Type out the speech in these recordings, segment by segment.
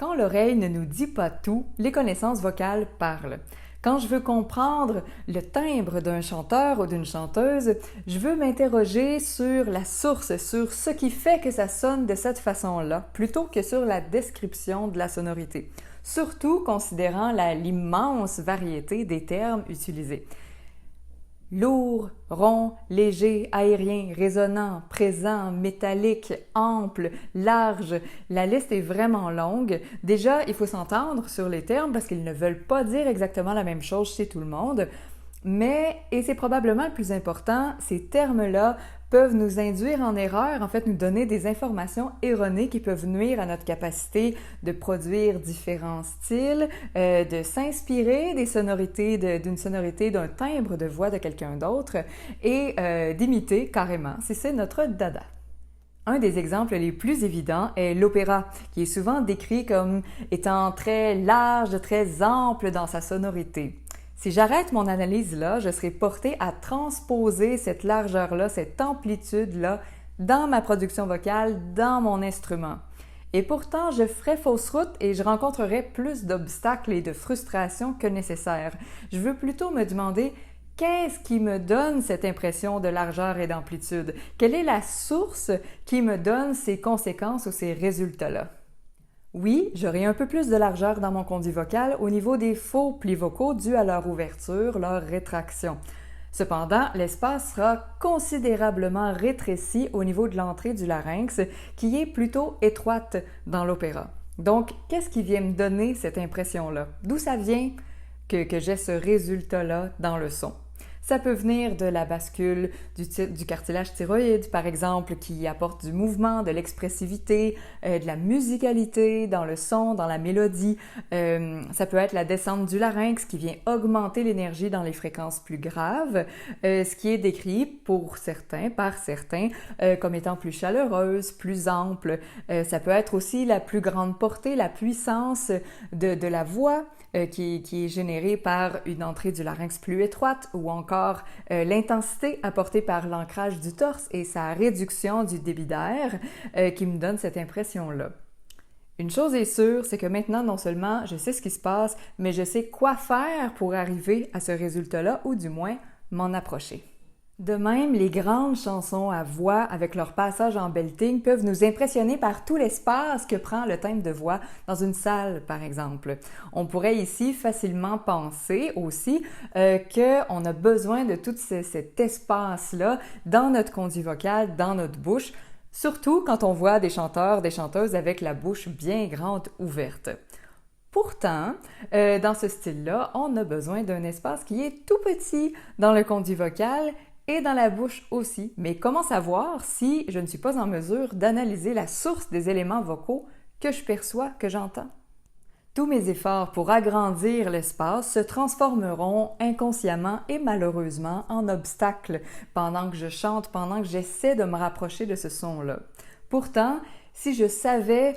Quand l'oreille ne nous dit pas tout, les connaissances vocales parlent. Quand je veux comprendre le timbre d'un chanteur ou d'une chanteuse, je veux m'interroger sur la source, sur ce qui fait que ça sonne de cette façon-là, plutôt que sur la description de la sonorité, surtout considérant l'immense variété des termes utilisés. Lourd, rond, léger, aérien, résonnant, présent, métallique, ample, large. La liste est vraiment longue. Déjà, il faut s'entendre sur les termes parce qu'ils ne veulent pas dire exactement la même chose chez tout le monde. Mais, et c'est probablement le plus important, ces termes-là peuvent nous induire en erreur, en fait nous donner des informations erronées qui peuvent nuire à notre capacité de produire différents styles, de s'inspirer des sonorités, d'une sonorité, d'un timbre de voix de quelqu'un d'autre et d'imiter carrément si c'est notre dada. Un des exemples les plus évidents est l'opéra, qui est souvent décrit comme étant très large, très ample dans sa sonorité. Si j'arrête mon analyse là, je serai portée à transposer cette largeur-là, cette amplitude-là dans ma production vocale, dans mon instrument. Et pourtant, je ferai fausse route et je rencontrerai plus d'obstacles et de frustrations que nécessaire. Je veux plutôt me demander qu'est-ce qui me donne cette impression de largeur et d'amplitude? Quelle est la source qui me donne ces conséquences ou ces résultats-là? Oui, j'aurai un peu plus de largeur dans mon conduit vocal au niveau des faux plis vocaux dus à leur ouverture, leur rétraction. Cependant, l'espace sera considérablement rétréci au niveau de l'entrée du larynx, qui est plutôt étroite dans l'opéra. Donc, qu'est-ce qui vient me donner cette impression-là? D'où ça vient que j'ai ce résultat-là dans le son? Ça peut venir de la bascule du cartilage thyroïde, par exemple, qui apporte du mouvement, de l'expressivité, de la musicalité dans le son, dans la mélodie. Ça peut être la descente du larynx qui vient augmenter l'énergie dans les fréquences plus graves, ce qui est décrit par certains, comme étant plus chaleureuse, plus ample. Ça peut être aussi la plus grande portée, la puissance de la voix, qui est générée par une entrée du larynx plus étroite ou encore l'intensité apportée par l'ancrage du torse et sa réduction du débit d'air qui me donne cette impression-là. Une chose est sûre, c'est que maintenant, non seulement je sais ce qui se passe, mais je sais quoi faire pour arriver à ce résultat-là ou du moins m'en approcher. De même, les grandes chansons à voix avec leur passage en belting peuvent nous impressionner par tout l'espace que prend le timbre de voix dans une salle, par exemple. On pourrait ici facilement penser aussi qu'on a besoin de tout cet espace-là dans notre conduit vocal, dans notre bouche, surtout quand on voit des chanteurs, des chanteuses avec la bouche bien grande ouverte. Pourtant, dans ce style-là, on a besoin d'un espace qui est tout petit dans le conduit vocal et dans la bouche aussi. Mais comment savoir si je ne suis pas en mesure d'analyser la source des éléments vocaux que je perçois, que j'entends? Tous mes efforts pour agrandir l'espace se transformeront inconsciemment et malheureusement en obstacles pendant que je chante, pendant que j'essaie de me rapprocher de ce son-là. Pourtant, si je savais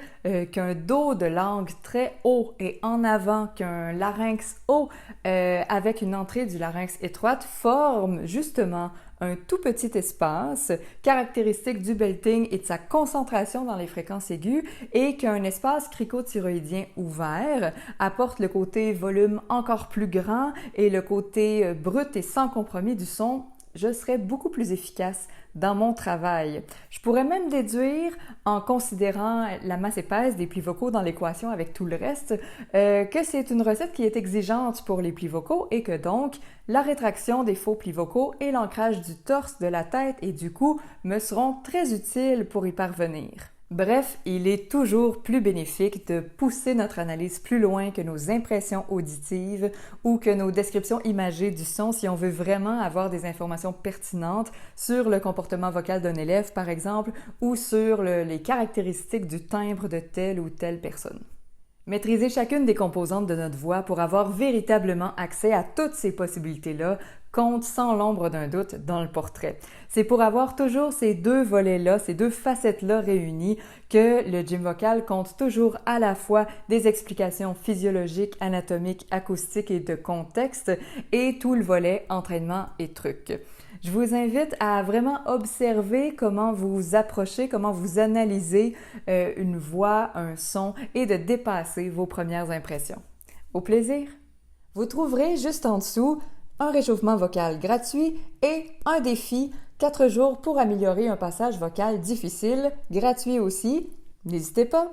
qu'un dos de langue très haut et en avant, qu'un larynx haut avec une entrée du larynx étroite forme justement un tout petit espace caractéristique du belting et de sa concentration dans les fréquences aiguës et qu'un espace cricothyroïdien ouvert apporte le côté volume encore plus grand et le côté brut et sans compromis du son, je serais beaucoup plus efficace dans mon travail. Je pourrais même déduire, en considérant la masse épaisse des plis vocaux dans l'équation avec tout le reste, que c'est une recette qui est exigeante pour les plis vocaux et que donc la rétraction des faux plis vocaux et l'ancrage du torse, de la tête et du cou me seront très utiles pour y parvenir. Bref, il est toujours plus bénéfique de pousser notre analyse plus loin que nos impressions auditives ou que nos descriptions imagées du son si on veut vraiment avoir des informations pertinentes sur le comportement vocal d'un élève, par exemple, ou sur les caractéristiques du timbre de telle ou telle personne. Maîtriser chacune des composantes de notre voix pour avoir véritablement accès à toutes ces possibilités-là compte sans l'ombre d'un doute dans le portrait. C'est pour avoir toujours ces deux volets-là, ces deux facettes-là réunies que le gym vocal compte toujours à la fois des explications physiologiques, anatomiques, acoustiques et de contexte et tout le volet entraînement et trucs. Je vous invite à vraiment observer comment vous approchez, comment vous analysez une voix, un son et de dépasser vos premières impressions. Au plaisir! Vous trouverez juste en dessous un réchauffement vocal gratuit et un défi 4 jours pour améliorer un passage vocal difficile, gratuit aussi. N'hésitez pas!